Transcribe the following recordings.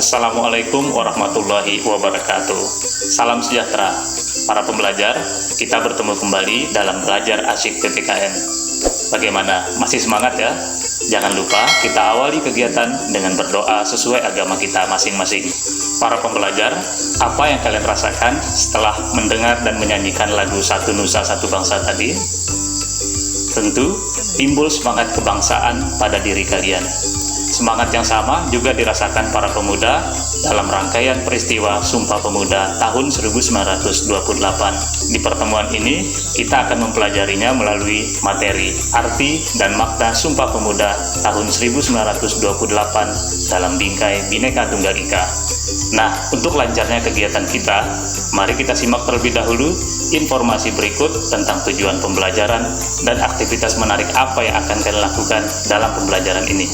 Assalamualaikum warahmatullahi wabarakatuh. Salam sejahtera. Para pembelajar, kita bertemu kembali dalam Belajar Asyik PPKN. Bagaimana? Masih semangat ya? Jangan lupa kita awali kegiatan dengan berdoa sesuai agama kita masing-masing. Para pembelajar, apa yang kalian rasakan setelah mendengar dan menyanyikan lagu Satu Nusa Satu Bangsa tadi? Tentu, timbul semangat kebangsaan pada diri kalian. Semangat yang sama juga dirasakan para pemuda dalam rangkaian peristiwa Sumpah Pemuda tahun 1928. Di pertemuan ini, kita akan mempelajarinya melalui materi, arti, dan makna Sumpah Pemuda tahun 1928 dalam bingkai Bhinneka Tunggal Ika. Nah, untuk lancarnya kegiatan kita, mari kita simak terlebih dahulu informasi berikut tentang tujuan pembelajaran dan aktivitas menarik apa yang akan kalian lakukan dalam pembelajaran ini.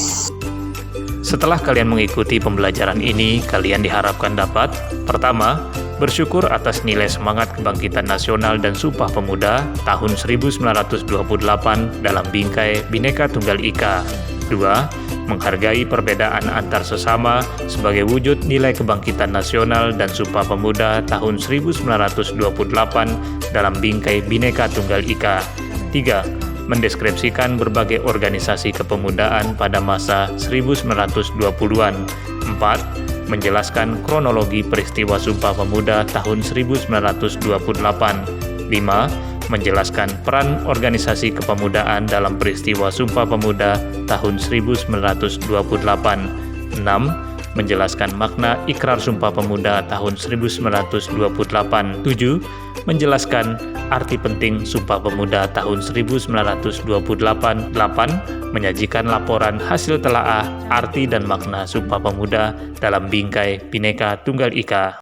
Setelah kalian mengikuti pembelajaran ini, kalian diharapkan dapat: pertama, bersyukur atas nilai semangat kebangkitan nasional dan Sumpah Pemuda tahun 1928 dalam bingkai Bhinneka Tunggal Ika. Dua, menghargai perbedaan antar sesama sebagai wujud nilai kebangkitan nasional dan Sumpah Pemuda tahun 1928 dalam bingkai Bhinneka Tunggal Ika. Tiga, mendeskripsikan berbagai organisasi kepemudaan pada masa 1920-an. 4. Menjelaskan kronologi peristiwa Sumpah Pemuda tahun 1928. 5. Menjelaskan peran organisasi kepemudaan dalam peristiwa Sumpah Pemuda tahun 1928. 6. Menjelaskan makna Ikrar Sumpah Pemuda tahun 1928. 7. Menjelaskan arti penting Sumpah Pemuda tahun 1928. 8. Menyajikan laporan hasil telaah arti dan makna Sumpah Pemuda dalam bingkai Bhinneka Tunggal Ika.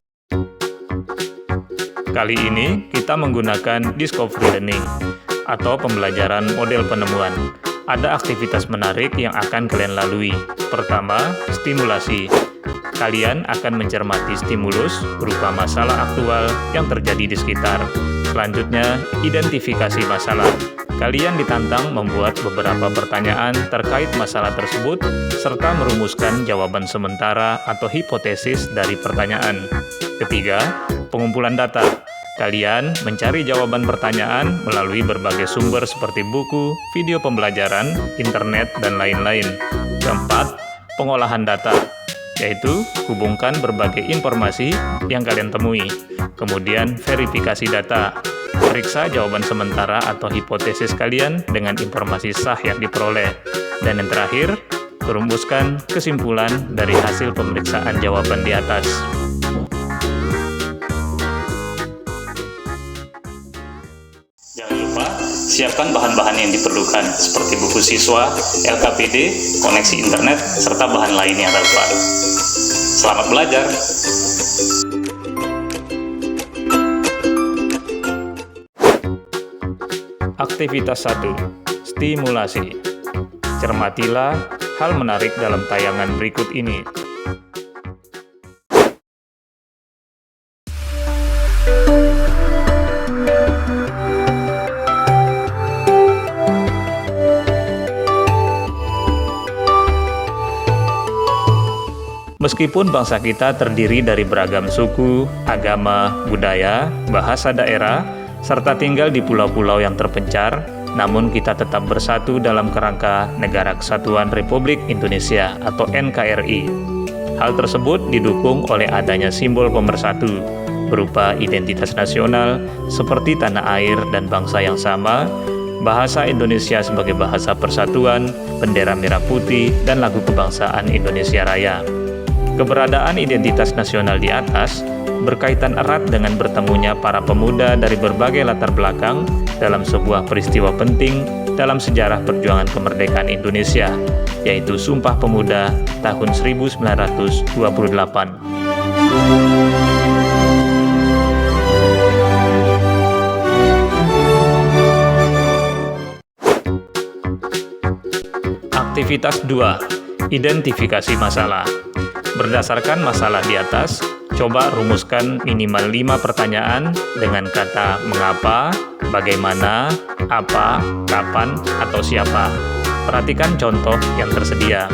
Kali ini kita menggunakan discovery learning atau pembelajaran model penemuan. Ada aktivitas menarik yang akan kalian lalui. Pertama, stimulasi. Kalian akan mencermati stimulus berupa masalah aktual yang terjadi di sekitar. Selanjutnya, identifikasi masalah. Kalian ditantang membuat beberapa pertanyaan terkait masalah tersebut, serta merumuskan jawaban sementara atau hipotesis dari pertanyaan. Ketiga, pengumpulan data. Kalian mencari jawaban pertanyaan melalui berbagai sumber seperti buku, video pembelajaran, internet, dan lain-lain. Keempat, pengolahan data, yaitu hubungkan berbagai informasi yang kalian temui. Kemudian verifikasi data, periksa jawaban sementara atau hipotesis kalian dengan informasi sah yang diperoleh. Dan yang terakhir, merumuskan kesimpulan dari hasil pemeriksaan jawaban di atas. Jangan lupa, siapkan bahan-bahan yang diperlukan seperti buku siswa, LKPD, koneksi internet, serta bahan lain yang relevan. Selamat belajar! Aktivitas 1. Stimulasi. Cermatilah hal menarik dalam tayangan berikut ini. Meskipun bangsa kita terdiri dari beragam suku, agama, budaya, bahasa daerah, serta tinggal di pulau-pulau yang terpencar, namun kita tetap bersatu dalam kerangka Negara Kesatuan Republik Indonesia atau NKRI. Hal tersebut didukung oleh adanya simbol pemersatu, berupa identitas nasional seperti tanah air dan bangsa yang sama, bahasa Indonesia sebagai bahasa persatuan, bendera merah putih, dan lagu kebangsaan Indonesia Raya. Keberadaan identitas nasional di atas berkaitan erat dengan bertemunya para pemuda dari berbagai latar belakang dalam sebuah peristiwa penting dalam sejarah perjuangan kemerdekaan Indonesia, yaitu Sumpah Pemuda tahun 1928. Aktivitas 2. Identifikasi masalah. Berdasarkan masalah di atas, coba rumuskan minimal 5 pertanyaan dengan kata mengapa, bagaimana, apa, kapan, atau siapa. Perhatikan contoh yang tersedia.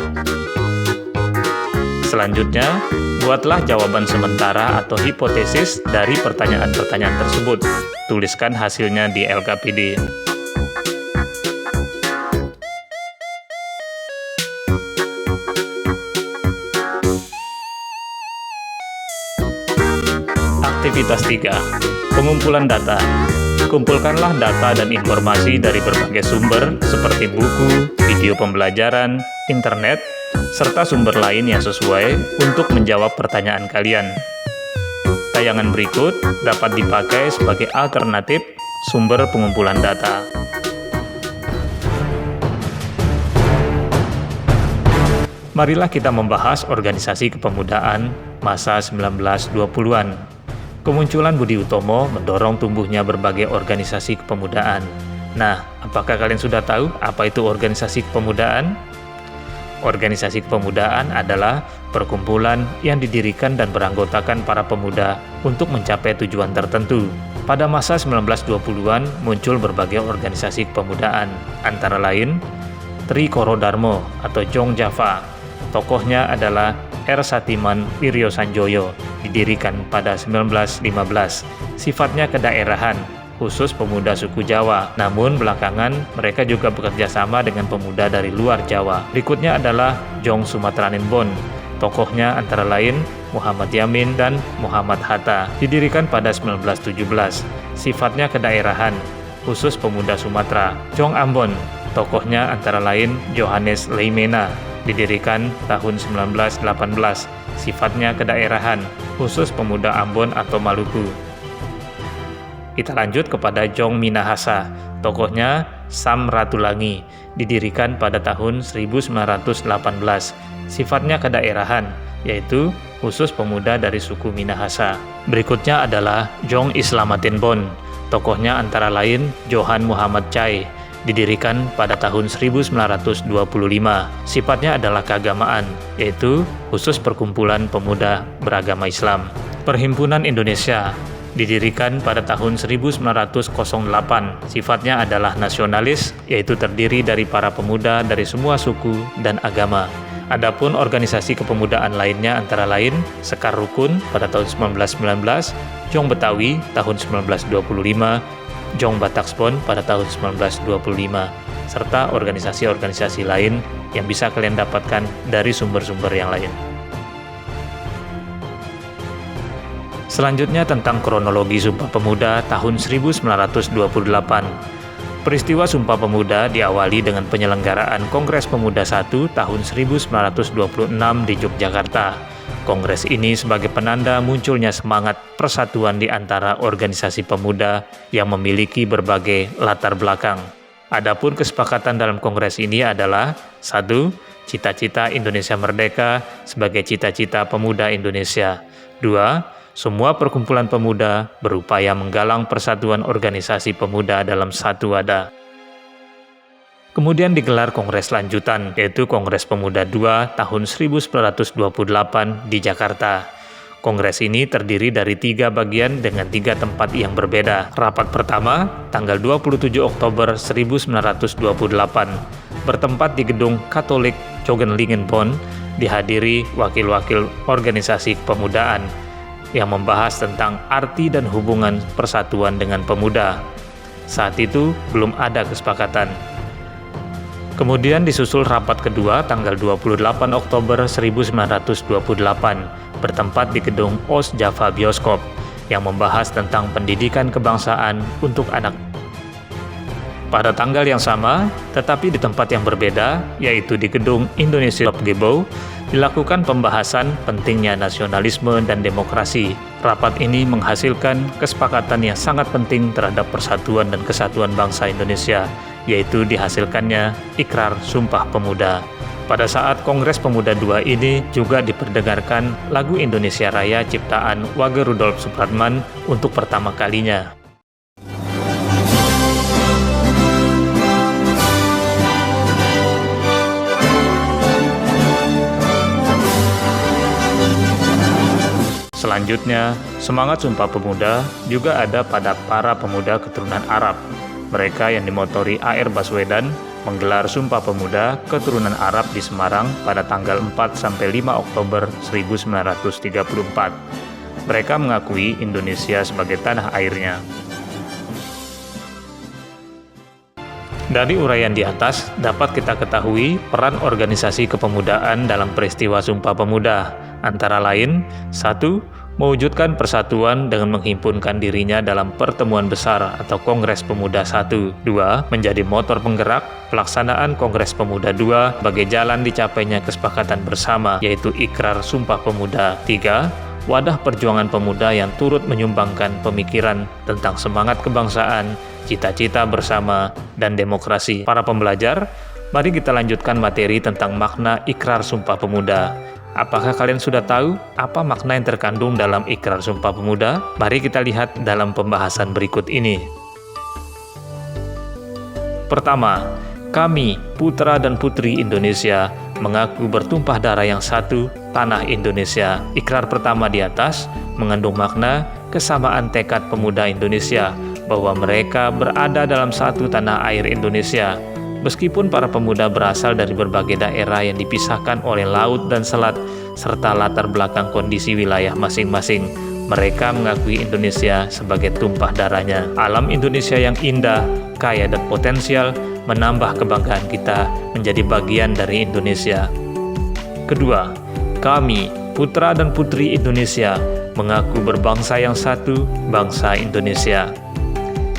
Selanjutnya, buatlah jawaban sementara atau hipotesis dari pertanyaan-pertanyaan tersebut. Tuliskan hasilnya di LKPD. Aktivitas 3. Pengumpulan data. Kumpulkanlah data dan informasi dari berbagai sumber seperti buku, video pembelajaran, internet, serta sumber lain yang sesuai untuk menjawab pertanyaan kalian. Tayangan berikut dapat dipakai sebagai alternatif sumber pengumpulan data. Marilah kita membahas organisasi kepemudaan masa 1920-an. Kemunculan Budi Utomo mendorong tumbuhnya berbagai organisasi kepemudaan. Nah, apakah kalian sudah tahu apa itu organisasi kepemudaan? Organisasi kepemudaan adalah perkumpulan yang didirikan dan beranggotakan para pemuda untuk mencapai tujuan tertentu. Pada masa 1920-an muncul berbagai organisasi kepemudaan, antara lain Tri Koro Darmo atau Jong Java. Tokohnya adalah R. Satiman Wiryo Sanjoyo, didirikan pada 1915. Sifatnya kedaerahan, khusus pemuda suku Jawa. Namun belakangan mereka juga bekerja sama dengan pemuda dari luar Jawa. Berikutnya adalah Jong Sumatranin Bon. Tokohnya antara lain Muhammad Yamin dan Muhammad Hatta. Didirikan pada 1917. Sifatnya kedaerahan, khusus pemuda Sumatera. Jong Ambon. Tokohnya antara lain Johannes Leimena. Didirikan tahun 1918. Sifatnya kedaerahan, khusus pemuda Ambon atau Maluku. Kita lanjut kepada Jong Minahasa. Tokohnya Sam Ratulangi. Didirikan pada tahun 1918. Sifatnya kedaerahan, yaitu khusus pemuda dari suku Minahasa. Berikutnya adalah Jong Islamatin Bon. Tokohnya antara lain Johan Muhammad Chai. Didirikan pada tahun 1925. Sifatnya adalah keagamaan, yaitu khusus perkumpulan pemuda beragama Islam. Perhimpunan Indonesia didirikan pada tahun 1908. Sifatnya adalah nasionalis, yaitu terdiri dari para pemuda dari semua suku dan agama. Adapun organisasi kepemudaan lainnya antara lain Sekar Rukun pada tahun 1919, Jong Betawi tahun 1925, Jong Batakspon pada tahun 1925, serta organisasi-organisasi lain yang bisa kalian dapatkan dari sumber-sumber yang lain. Selanjutnya tentang kronologi Sumpah Pemuda tahun 1928. Peristiwa Sumpah Pemuda diawali dengan penyelenggaraan Kongres Pemuda I tahun 1926 di Yogyakarta. Kongres ini sebagai penanda munculnya semangat persatuan di antara organisasi pemuda yang memiliki berbagai latar belakang. Adapun kesepakatan dalam kongres ini adalah 1. Cita-cita Indonesia Merdeka sebagai cita-cita pemuda Indonesia. 2. Semua perkumpulan pemuda berupaya menggalang persatuan organisasi pemuda dalam satu wadah. Kemudian digelar kongres lanjutan, yaitu Kongres Pemuda II tahun 1928 di Jakarta. Kongres ini terdiri dari 3 bagian dengan 3 tempat yang berbeda. Rapat pertama, tanggal 27 Oktober 1928, bertempat di Gedung Katolik Cogenlingenbon, dihadiri wakil-wakil organisasi kepemudaan yang membahas tentang arti dan hubungan persatuan dengan pemuda. Saat itu belum ada kesepakatan. Kemudian disusul rapat kedua tanggal 28 Oktober 1928 bertempat di Gedung OS Java Bioskop yang membahas tentang pendidikan kebangsaan untuk anak. Pada tanggal yang sama, tetapi di tempat yang berbeda, yaitu di Gedung Indonesia Gebau, dilakukan pembahasan pentingnya nasionalisme dan demokrasi. Rapat ini menghasilkan kesepakatan yang sangat penting terhadap persatuan dan kesatuan bangsa Indonesia, yaitu dihasilkannya Ikrar Sumpah Pemuda. Pada saat Kongres Pemuda II ini juga diperdengarkan lagu Indonesia Raya ciptaan Wage Rudolf Supratman untuk pertama kalinya. Selanjutnya, semangat Sumpah Pemuda juga ada pada para pemuda keturunan Arab. Mereka yang dimotori A.R. Baswedan menggelar Sumpah Pemuda keturunan Arab di Semarang pada tanggal 4-5 Oktober 1934. Mereka mengakui Indonesia sebagai tanah airnya. Dari uraian di atas, dapat kita ketahui peran organisasi kepemudaan dalam peristiwa Sumpah Pemuda, antara lain 1. Mewujudkan persatuan dengan menghimpunkan dirinya dalam pertemuan besar atau Kongres Pemuda 1. 2. Menjadi motor penggerak pelaksanaan Kongres Pemuda 2 sebagai jalan dicapainya kesepakatan bersama, yaitu Ikrar Sumpah Pemuda. 3. Wadah perjuangan pemuda yang turut menyumbangkan pemikiran tentang semangat kebangsaan, cita-cita bersama, dan demokrasi. Para pembelajar, mari kita lanjutkan materi tentang makna Ikrar Sumpah Pemuda. Apakah kalian sudah tahu apa makna yang terkandung dalam Ikrar Sumpah Pemuda? Mari kita lihat dalam pembahasan berikut ini. Pertama, kami, putra dan putri Indonesia, mengaku bertumpah darah yang satu, tanah Indonesia. Ikrar pertama di atas mengandung makna kesamaan tekad pemuda Indonesia bahwa mereka berada dalam satu tanah air Indonesia. Meskipun para pemuda berasal dari berbagai daerah yang dipisahkan oleh laut dan selat, serta latar belakang kondisi wilayah masing-masing, mereka mengakui Indonesia sebagai tumpah darahnya. Alam Indonesia yang indah, kaya dan potensial menambah kebanggaan kita menjadi bagian dari Indonesia. Kedua, kami, putra dan putri Indonesia, mengaku berbangsa yang satu, bangsa Indonesia.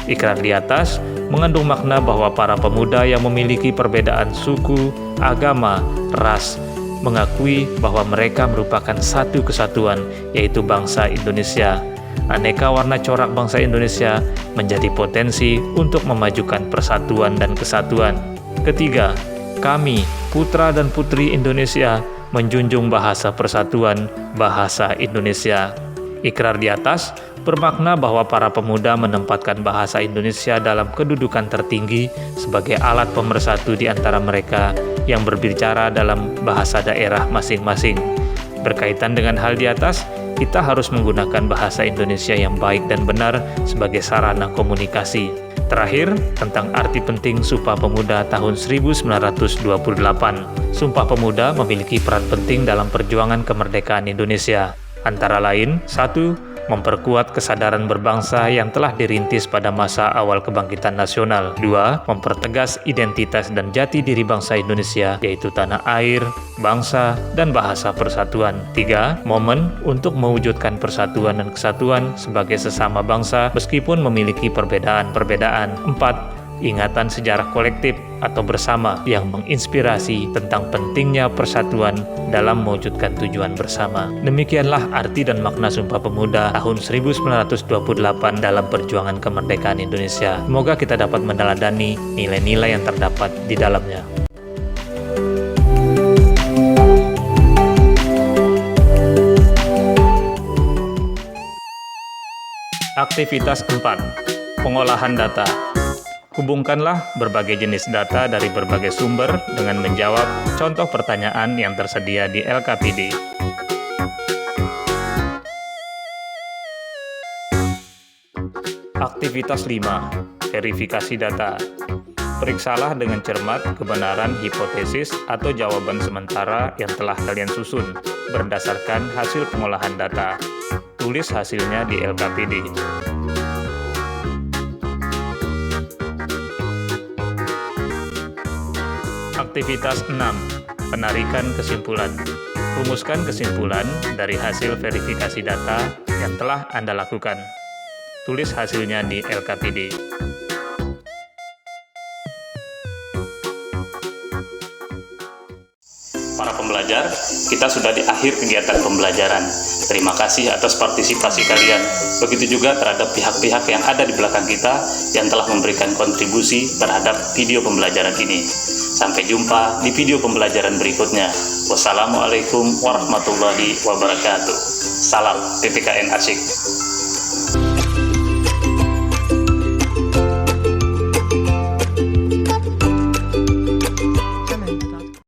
Ikrar di atas mengandung makna bahwa para pemuda yang memiliki perbedaan suku, agama, ras, mengakui bahwa mereka merupakan satu kesatuan, yaitu bangsa Indonesia. Aneka warna corak bangsa Indonesia menjadi potensi untuk memajukan persatuan dan kesatuan. Ketiga, kami, putra dan putri Indonesia, menjunjung bahasa persatuan, bahasa Indonesia. Ikrar di atas bermakna bahwa para pemuda menempatkan bahasa Indonesia dalam kedudukan tertinggi sebagai alat pemersatu di antara mereka yang berbicara dalam bahasa daerah masing-masing. Berkaitan dengan hal di atas, kita harus menggunakan bahasa Indonesia yang baik dan benar sebagai sarana komunikasi. Terakhir, tentang arti penting Sumpah Pemuda tahun 1928. Sumpah Pemuda memiliki peran penting dalam perjuangan kemerdekaan Indonesia. Antara lain, 1. Memperkuat kesadaran berbangsa yang telah dirintis pada masa awal kebangkitan nasional. 2. Mempertegas identitas dan jati diri bangsa Indonesia, yaitu tanah air, bangsa, dan bahasa persatuan. 3. Momen untuk mewujudkan persatuan dan kesatuan sebagai sesama bangsa meskipun memiliki perbedaan-perbedaan. 4. Ingatan sejarah kolektif atau bersama yang menginspirasi tentang pentingnya persatuan dalam mewujudkan tujuan bersama. Demikianlah arti dan makna Sumpah Pemuda tahun 1928 dalam perjuangan kemerdekaan Indonesia. Semoga kita dapat meneladani nilai-nilai yang terdapat di dalamnya. Aktivitas 4. Pengolahan data. Hubungkanlah berbagai jenis data dari berbagai sumber dengan menjawab contoh pertanyaan yang tersedia di LKPD. Aktivitas 5. Verifikasi data. Periksalah dengan cermat kebenaran hipotesis atau jawaban sementara yang telah kalian susun berdasarkan hasil pengolahan data. Tulis hasilnya di LKPD. Aktivitas 6. Penarikan kesimpulan. Rumuskan kesimpulan dari hasil verifikasi data yang telah Anda lakukan. Tulis hasilnya di LKPD. Para pembelajar, kita sudah di akhir kegiatan pembelajaran. Terima kasih atas partisipasi kalian. Begitu juga terhadap pihak-pihak yang ada di belakang kita yang telah memberikan kontribusi terhadap video pembelajaran ini. Sampai jumpa di video pembelajaran berikutnya. Wassalamualaikum warahmatullahi wabarakatuh. Salam PPKN Asyik.